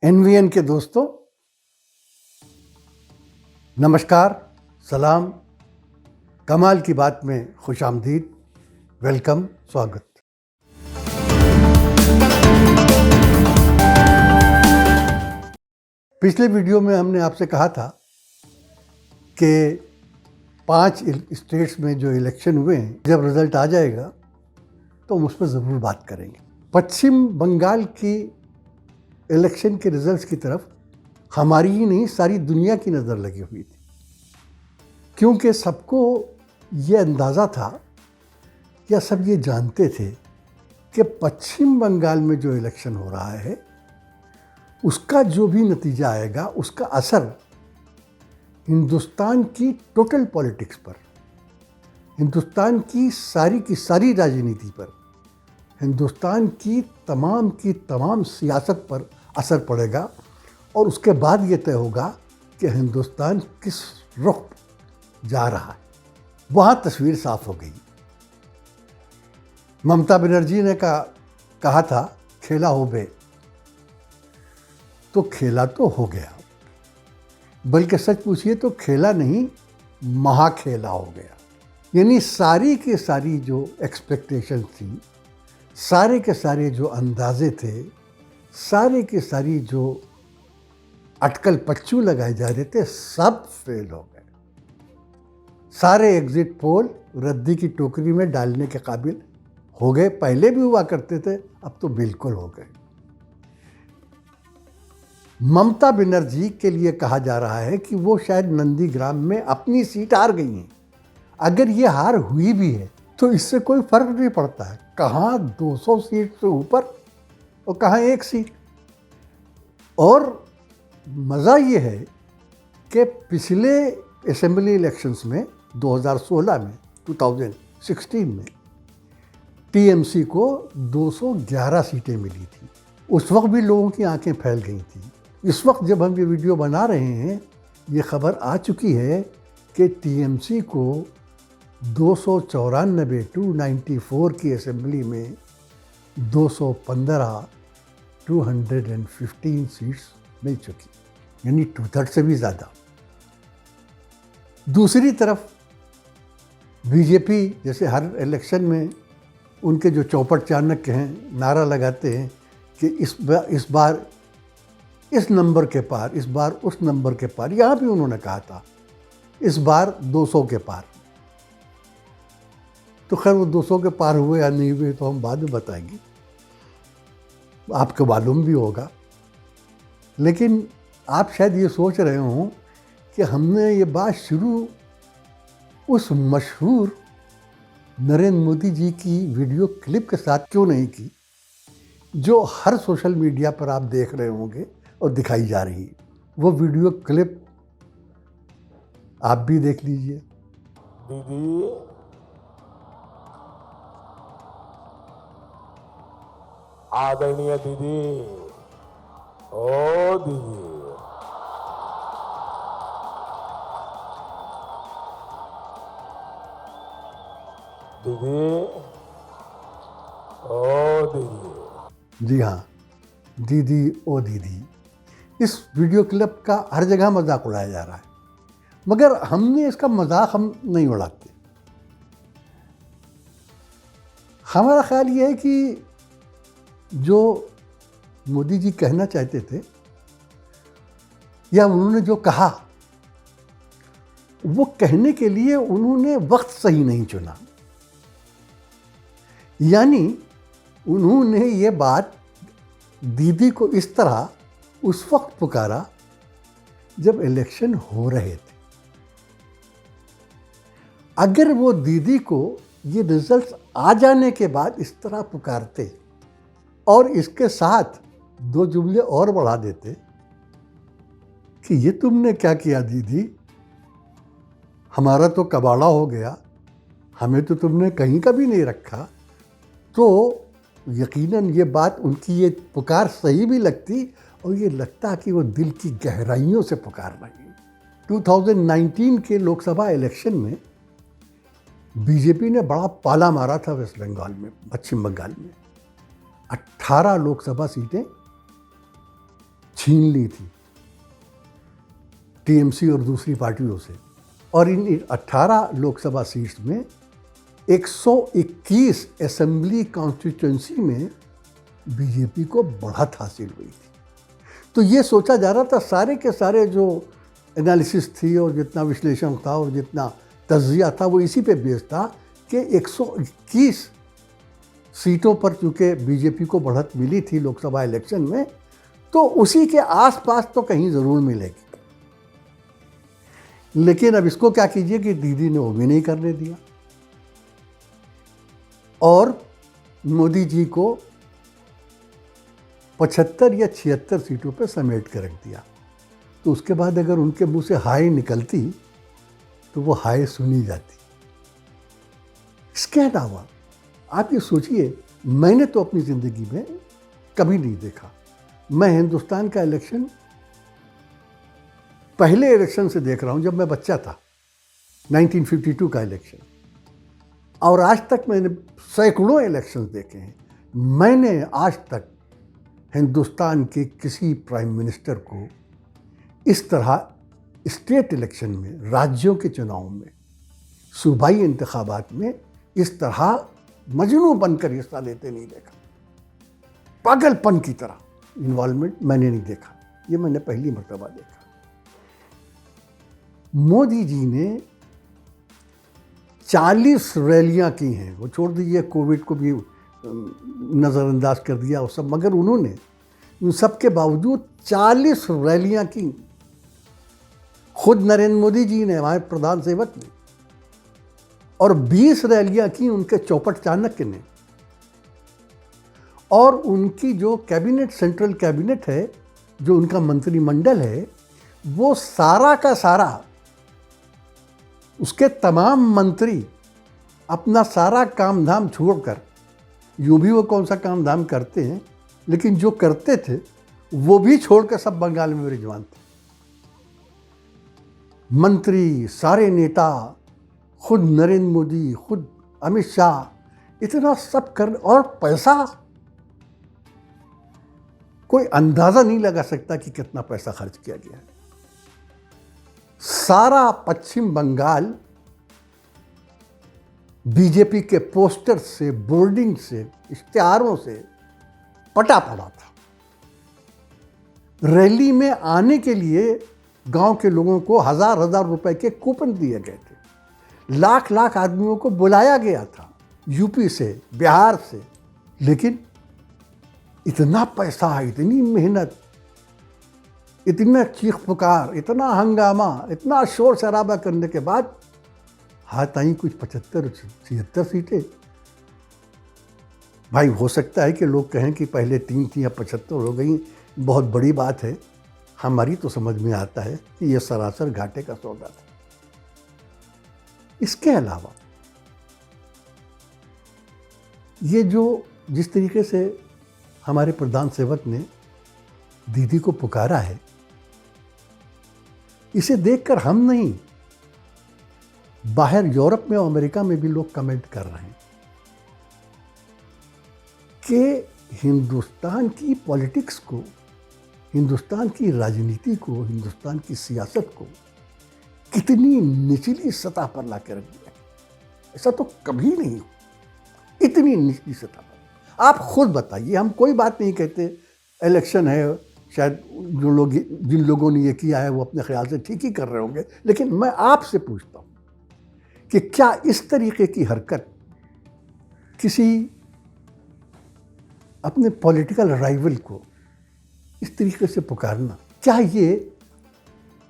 NVN के दोस्तों, नमस्कार, सलाम, कमाल की बात में खुशामदीद, वेलकम, स्वागत। पिछले वीडियो में हमने आपसे कहा था कि 5 स्टेट्स में जो इलेक्शन हुए हैं, जब रिजल्ट आ जाएगा तो हम उस पर ज़रूर बात करेंगे। पश्चिम बंगाल की इलेक्शन के रिजल्ट्स की तरफ हमारी ही नहीं, सारी दुनिया की नज़र लगी हुई थी, क्योंकि सबको ये अंदाज़ा था या सब ये जानते थे कि पश्चिम बंगाल में जो इलेक्शन हो रहा है उसका जो भी नतीजा आएगा, उसका असर हिंदुस्तान की टोटल पॉलिटिक्स पर, हिंदुस्तान की सारी राजनीति पर, हिंदुस्तान की तमाम सियासत पर असर पड़ेगा और उसके बाद ये तय होगा कि हिंदुस्तान किस रुख जा रहा है। वहाँ तस्वीर साफ हो गई। ममता बनर्जी ने कहा था खेला हो बे, तो खेला तो हो गया, बल्कि सच पूछिए तो खेला नहीं, महाखेला हो गया। यानी सारी के सारी जो एक्सपेक्टेशन थी, सारे के सारे जो अंदाजे थे, सारे के सारी जो अटकल पच्चू लगाए जा रहे थे, सब फेल हो गए। सारे एग्जिट पोल रद्दी की टोकरी में डालने के काबिल हो गए। पहले भी हुआ करते थे, अब तो बिल्कुल हो गए। ममता बनर्जी के लिए कहा जा रहा है कि वो शायद नंदीग्राम में अपनी सीट हार गई हैं। अगर ये हार हुई भी है तो इससे कोई फर्क नहीं पड़ता है, कहाँ 200 सीट से ऊपर और कहाँ 1 सीट। और मज़ा ये है कि पिछले असेंबली इलेक्शंस में 2016 में टीएमसी को 211 सीटें मिली थी। उस वक्त भी लोगों की आंखें फैल गई थी। इस वक्त जब हम ये वीडियो बना रहे हैं, ये खबर आ चुकी है कि टीएमसी को 294 294 की असेंबली में 215 सीट्स मिल चुकी, यानी 2/3 से भी ज़्यादा। दूसरी तरफ बीजेपी जैसे हर इलेक्शन में उनके जो चौपट चाणक्य हैं, नारा लगाते हैं कि इस बार इस नंबर के पार, इस बार उस नंबर के पार। यहाँ भी उन्होंने कहा था इस बार 200 के पार। तो खैर वो 200 के पार हुए या नहीं हुए तो हम बाद में बताएंगे, आपको मालूम भी होगा। लेकिन आप शायद ये सोच रहे हों कि हमने ये बात शुरू उस मशहूर नरेंद्र मोदी जी की वीडियो क्लिप के साथ क्यों नहीं की, जो हर सोशल मीडिया पर आप देख रहे होंगे और दिखाई जा रही है। वो वीडियो क्लिप आप भी देख लीजिए। दीदी, आदरणीय दीदी, ओ दीदी, दीदी, ओ दीदी। जी हाँ, दीदी ओ दीदी। इस वीडियो क्लिप का हर जगह मजाक उड़ाया जा रहा है, मगर हमने इसका मजाक हम नहीं उड़ाते। हमारा ख्याल ये है कि जो मोदी जी कहना चाहते थे या उन्होंने जो कहा, वो कहने के लिए उन्होंने वक्त सही नहीं चुना। यानी उन्होंने ये बात दीदी को इस तरह उस वक्त पुकारा जब इलेक्शन हो रहे थे। अगर वो दीदी को ये रिजल्ट्स आ जाने के बाद इस तरह पुकारते और इसके साथ 2 जुमले और बढ़ा देते कि ये तुमने क्या किया दीदी, हमारा तो कबाड़ा हो गया, हमें तो तुमने कहीं का भी नहीं रखा, तो यकीनन ये बात, उनकी ये पुकार सही भी लगती और ये लगता कि वो दिल की गहराइयों से पुकार रही है। 2019 के लोकसभा इलेक्शन में बीजेपी ने बड़ा पाला मारा था वेस्ट बंगाल में, पश्चिम बंगाल में। 18 लोकसभा सीटें छीन ली थी टीएमसी और दूसरी पार्टियों से, और इन 18 लोकसभा सीट्स में 121 असेंबली कॉन्स्टिट्यूंसी में बीजेपी को बढ़त हासिल हुई थी। तो ये सोचा जा रहा था, सारे के सारे जो एनालिसिस थी और जितना विश्लेषण था और जितना तज्जिया था वो इसी पे बेस था कि 121 सीटों पर चूँकि बीजेपी को बढ़त मिली थी लोकसभा इलेक्शन में, तो उसी के आसपास तो कहीं ज़रूर मिलेगी। लेकिन अब इसको क्या कीजिए कि दीदी ने वो भी नहीं करने दिया और मोदी जी को 75 या 76 सीटों पर समेट कर रख दिया। तो उसके बाद अगर उनके मुंह से हाय निकलती तो वो हाय सुनी जाती। इसके अलावा आप ये सोचिए, मैंने तो अपनी ज़िंदगी में कभी नहीं देखा। मैं हिंदुस्तान का इलेक्शन पहले इलेक्शन से देख रहा हूँ जब मैं बच्चा था, 1952 का इलेक्शन, और आज तक मैंने सैकड़ों इलेक्शन देखे हैं। मैंने आज तक हिंदुस्तान के किसी प्राइम मिनिस्टर को इस तरह स्टेट इलेक्शन में, राज्यों के चुनाव में, सूबाई इंतखाबात में इस तरह मजनू बनकर हिस्सा लेते नहीं देखा। पागलपन की तरह इन्वॉल्वमेंट मैंने नहीं देखा, ये मैंने पहली मर्तबा देखा। मोदी जी ने 40 रैलियां की हैं, वो छोड़ दीजिए कोविड को भी नज़रअंदाज कर दिया और सब, मगर उन्होंने उन सब के बावजूद 40 रैलियां की। खुद नरेंद्र मोदी जी ने, हमारे प्रधान सेवक ने, और 20 रैलियां की उनके चौपट चाणक्य ने। और उनकी जो कैबिनेट, सेंट्रल कैबिनेट है, जो उनका मंत्रिमंडल है, वो सारा का सारा, उसके तमाम मंत्री अपना सारा काम धाम छोड़कर, यूँ भी वो कौन सा काम धाम करते हैं, लेकिन जो करते थे वो भी छोड़कर सब बंगाल में विराजमान थे। मंत्री, सारे नेता, खुद नरेंद्र मोदी, खुद अमित शाह, इतना सब कर, और पैसा कोई अंदाज़ा नहीं लगा सकता कि कितना पैसा खर्च किया गया है। सारा पश्चिम बंगाल बीजेपी के पोस्टर से, बोर्डिंग से, इश्तिहारों से पटा पड़ा था। रैली में आने के लिए गांव के लोगों को हजार रुपए के कूपन दिए गए थे। लाख लाख आदमियों को बुलाया गया था, यूपी से, बिहार से। लेकिन इतना पैसा, इतनी मेहनत, इतना चीख पुकार, इतना हंगामा, इतना शोर शराबा करने के बाद हाथ आई कुछ 75-76 सीटें। भाई, हो सकता है कि लोग कहें कि पहले 3 थी या 75 हो गई, बहुत बड़ी बात है। हमारी तो समझ में आता है कि यह सरासर घाटे का सौदा था। इसके अलावा ये जो जिस तरीके से हमारे प्रधान सेवक ने दीदी को पुकारा है, इसे देखकर हम नहीं, बाहर यूरोप में और अमेरिका में भी लोग कमेंट कर रहे हैं कि हिंदुस्तान की पॉलिटिक्स को, हिंदुस्तान की राजनीति को, हिंदुस्तान की सियासत को कितनी निचली सतह पर ला के रख दिया। ऐसा तो कभी नहीं हो, इतनी निचली सतह पर। आप खुद बताइए, हम कोई बात नहीं कहते, इलेक्शन है, शायद जिन लोगों ने ये किया है वो अपने ख्याल से ठीक ही कर रहे होंगे, लेकिन मैं आपसे पूछता हूँ कि क्या इस तरीके की हरकत किसी अपने पॉलिटिकल राइवल को इस तरीके से पुकारना, क्या ये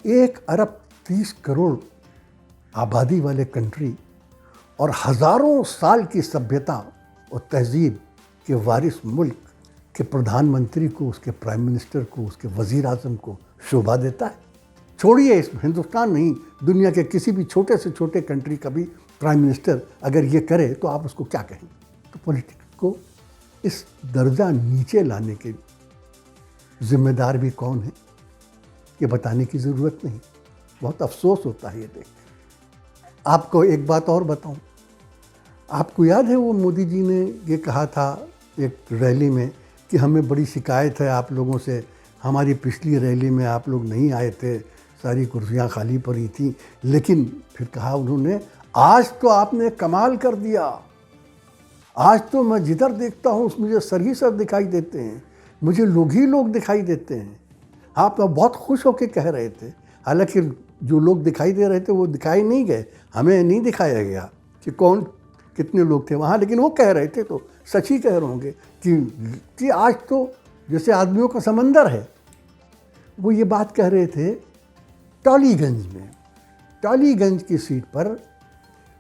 1 अरब 30 करोड़ आबादी वाले कंट्री और हज़ारों साल की सभ्यता और तहजीब के वारिस मुल्क के प्रधानमंत्री को, उसके प्राइम मिनिस्टर को, उसके वज़ीर आज़म को शोभा देता है? छोड़िए इस हिंदुस्तान नहीं, दुनिया के किसी भी छोटे से छोटे कंट्री का भी प्राइम मिनिस्टर अगर ये करे तो आप उसको क्या कहेंगे? तो पॉलिटिक्स को इस दर्जा नीचे लाने के जिम्मेदार भी कौन है, ये बताने की ज़रूरत नहीं। बहुत अफसोस होता है ये देख। आपको एक बात और बताऊं, आपको याद है वो मोदी जी ने ये कहा था एक रैली में कि हमें बड़ी शिकायत है आप लोगों से, हमारी पिछली रैली में आप लोग नहीं आए थे, सारी कुर्सियां खाली पड़ी थी, लेकिन फिर कहा उन्होंने, आज तो आपने कमाल कर दिया, आज तो मैं जिधर देखता हूँ मुझे सर ही सर दिखाई देते हैं, मुझे लोग ही लोग दिखाई देते हैं। आप तो बहुत खुश होकर कह रहे थे, हालांकि जो लोग दिखाई दे रहे थे वो दिखाई नहीं गए, हमें नहीं दिखाया गया कि कौन कितने लोग थे वहाँ, लेकिन वो कह रहे थे तो सच ही कह रहे होंगे कि आज तो जैसे आदमियों का समंदर है। वो ये बात कह रहे थे टॉलीगंज में। टॉलीगंज की सीट पर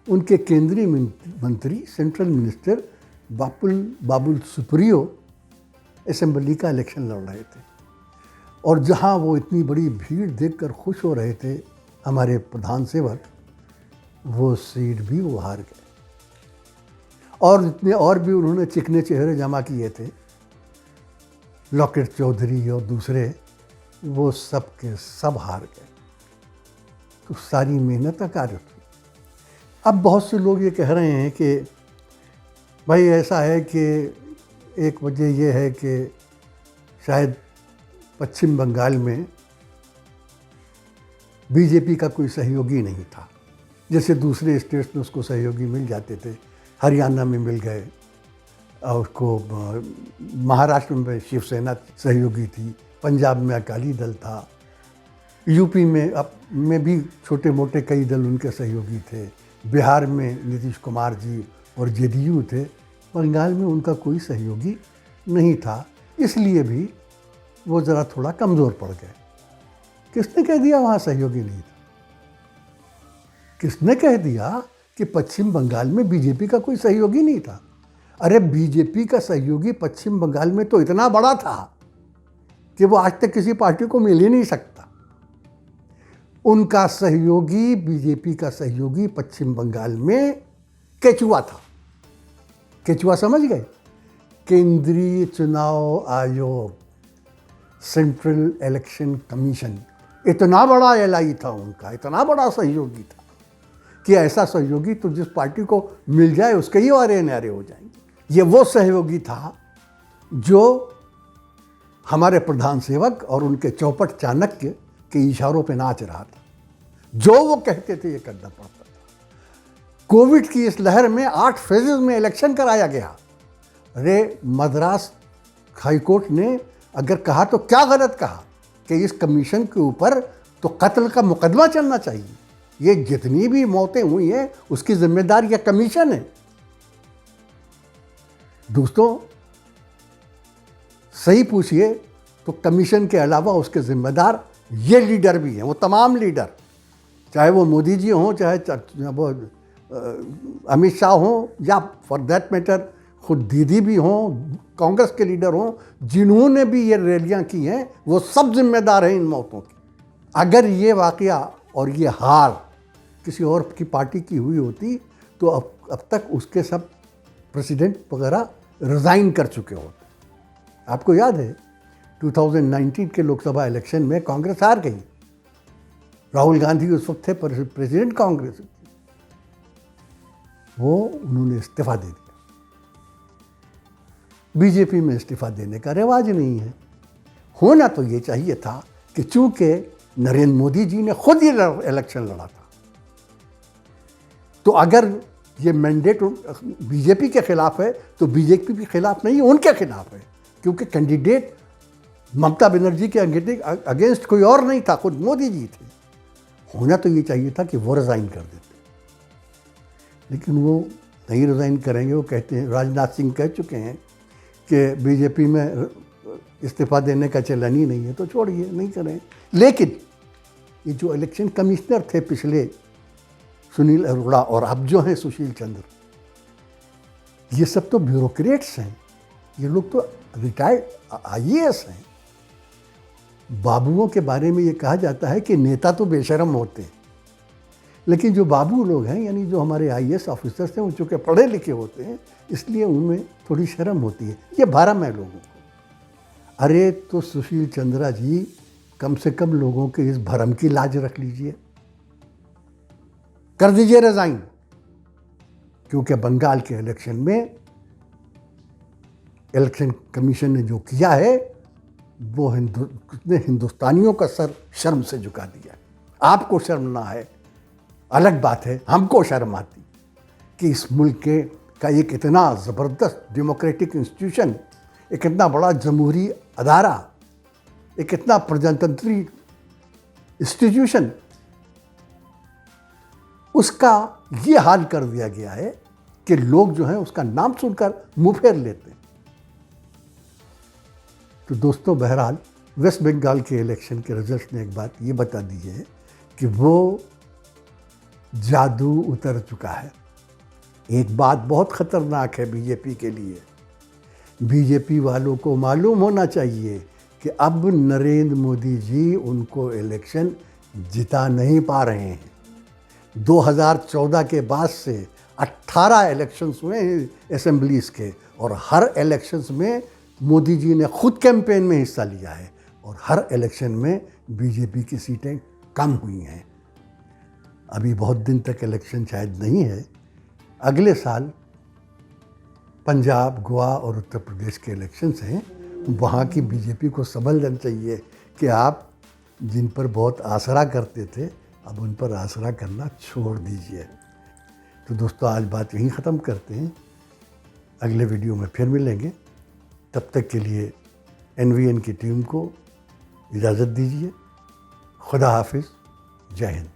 उनके केंद्रीय मंत्री, central minister Babul Supriyo assembly का इलेक्शन लड़ रहे थे, और जहां वो इतनी बड़ी भीड़ देखकर खुश हो रहे थे हमारे प्रधान सेवक, वो सीट भी वो हार गए। और इतने और भी उन्होंने चिकने चेहरे जमा किए थे, लॉकेट चौधरी और दूसरे, वो सब के सब हार गए। तो सारी मेहनत अकार्य थी। अब बहुत से लोग ये कह रहे हैं कि भाई ऐसा है कि एक वजह ये है कि शायद पश्चिम बंगाल में बीजेपी का कोई सहयोगी नहीं था, जैसे दूसरे स्टेट्स में उसको सहयोगी मिल जाते थे, हरियाणा में मिल गए, और उसको महाराष्ट्र में शिवसेना सहयोगी थी, पंजाब में अकाली दल था, यूपी में भी छोटे मोटे कई दल उनके सहयोगी थे, बिहार में नीतीश कुमार जी और जेडीयू थे, बंगाल में उनका कोई सहयोगी नहीं था, इसलिए भी वो ज़रा थोड़ा कमज़ोर पड़ गए। किसने कह दिया वहाँ सहयोगी नहीं था? किसने कह दिया कि पश्चिम बंगाल में बीजेपी का कोई सहयोगी नहीं था? अरे बीजेपी का सहयोगी पश्चिम बंगाल में तो इतना बड़ा था कि वो आज तक किसी पार्टी को मिल ही नहीं सकता। उनका सहयोगी, बीजेपी का सहयोगी पश्चिम बंगाल में केचुआ था। केचुआ समझ गए? केंद्रीय चुनाव आयोग, सेंट्रल इलेक्शन कमीशन। इतना बड़ा एलआई था उनका, इतना बड़ा सहयोगी था कि ऐसा सहयोगी तो जिस पार्टी को मिल जाए उसके ही वारे न्यारे हो जाएंगे। ये वो सहयोगी था जो हमारे प्रधान सेवक और उनके चौपट चाणक्य के इशारों पे नाच रहा था। जो वो कहते थे ये करना पड़ता था। कोविड की इस लहर में 8 फेजेस में इलेक्शन कराया गया। अरे मद्रास हाईकोर्ट ने अगर कहा तो क्या गलत कहा कि इस कमीशन के ऊपर तो कत्ल का मुकदमा चलना चाहिए। ये जितनी भी मौतें हुई हैं उसकी जिम्मेदार यह कमीशन है। दोस्तों सही पूछिए तो कमीशन के अलावा उसके जिम्मेदार ये लीडर भी हैं, वो तमाम लीडर, चाहे वो मोदी जी हों, चाहे वो अमित शाह हों, या फॉर दैट मैटर खुद दीदी भी हों, कांग्रेस के लीडर हों, जिन्होंने भी ये रैलियां की हैं वो सब जिम्मेदार हैं इन मौतों की। अगर ये वाकया और ये हार किसी और की पार्टी की हुई होती तो अब तक उसके सब प्रेसिडेंट वगैरह रिज़ाइन कर चुके होते। आपको याद है 2019 के लोकसभा इलेक्शन में कांग्रेस हार गई। राहुल गांधी उस वक्त थे प्रेसिडेंट कांग्रेस, वो उन्होंने इस्तीफा दे दिया। बीजेपी में इस्तीफा देने का रिवाज नहीं है। होना तो ये चाहिए था कि चूंकि नरेंद्र मोदी जी ने खुद ये इलेक्शन लड़ा था, तो अगर ये मैंडेट बीजेपी के खिलाफ है तो बीजेपी के खिलाफ नहीं, उनके खिलाफ है, क्योंकि कैंडिडेट ममता बनर्जी के अगेंस्ट कोई और नहीं था, खुद मोदी जी थे। होना तो ये चाहिए था कि वो रिज़ाइन कर देते, लेकिन वो नहीं रिज़ाइन करेंगे। वो कहते हैं, राजनाथ सिंह कह चुके हैं कि बीजेपी में इस्तीफा देने का चलन ही नहीं है, तो छोड़िए, नहीं करें। लेकिन ये जो इलेक्शन कमिश्नर थे पिछले, सुनील अरोड़ा, और अब जो हैं सुशील चंद्र, ये सब तो ब्यूरोक्रेट्स हैं। ये लोग तो रिटायर्ड आईएएस हैं। बाबुओं के बारे में ये कहा जाता है कि नेता तो बेशर्म होते हैं, लेकिन जो बाबू लोग हैं, यानी जो हमारे आईएएस ऑफिसर्स हैं, वो चूँकि पढ़े लिखे होते हैं, इसलिए उनमें थोड़ी शर्म होती है। ये भरम है लोगों को। अरे तो सुशील चंद्रा जी, कम से कम लोगों के इस भरम की लाज रख लीजिए, कर दीजिए रिजाइन। क्योंकि बंगाल के इलेक्शन में इलेक्शन कमीशन ने जो किया है वो कितने हिंदुस्तानियों का सर शर्म से झुका दिया। आपको शर्म ना है अलग बात है, हमको शर्म आती कि इस मुल्क का एक इतना ज़बरदस्त डेमोक्रेटिक इंस्टीट्यूशन, एक इतना बड़ा जमहूरी अदारा, एक इतना प्रजातंत्री इंस्टीट्यूशन, उसका ये हाल कर दिया गया है कि लोग जो हैं उसका नाम सुनकर मुंह फेर लेते हैं। तो दोस्तों, बहरहाल वेस्ट बंगाल के इलेक्शन के रिजल्ट ने एक बात ये बता दी है कि वो जादू उतर चुका है। एक बात बहुत ख़तरनाक है बीजेपी के लिए। बीजेपी वालों को मालूम होना चाहिए कि अब नरेंद्र मोदी जी उनको इलेक्शन जिता नहीं पा रहे हैं। 2014 के बाद से 18 इलेक्शंस हुए हैं असेंबलीज़ के, और हर इलेक्शंस में मोदी जी ने खुद कैंपेन में हिस्सा लिया है, और हर इलेक्शन में बीजेपी की सीटें कम हुई हैं। अभी बहुत दिन तक इलेक्शन शायद नहीं है। अगले साल पंजाब, गोवा और उत्तर प्रदेश के इलेक्शंस हैं। वहाँ की बीजेपी को समझना चाहिए कि आप जिन पर बहुत आसरा करते थे, अब उन पर आसरा करना छोड़ दीजिए। तो दोस्तों, आज बात यहीं ख़त्म करते हैं। अगले वीडियो में फिर मिलेंगे। तब तक के लिए NVN की टीम को इजाज़त दीजिए। खुदा हाफिज़। जय हिंद।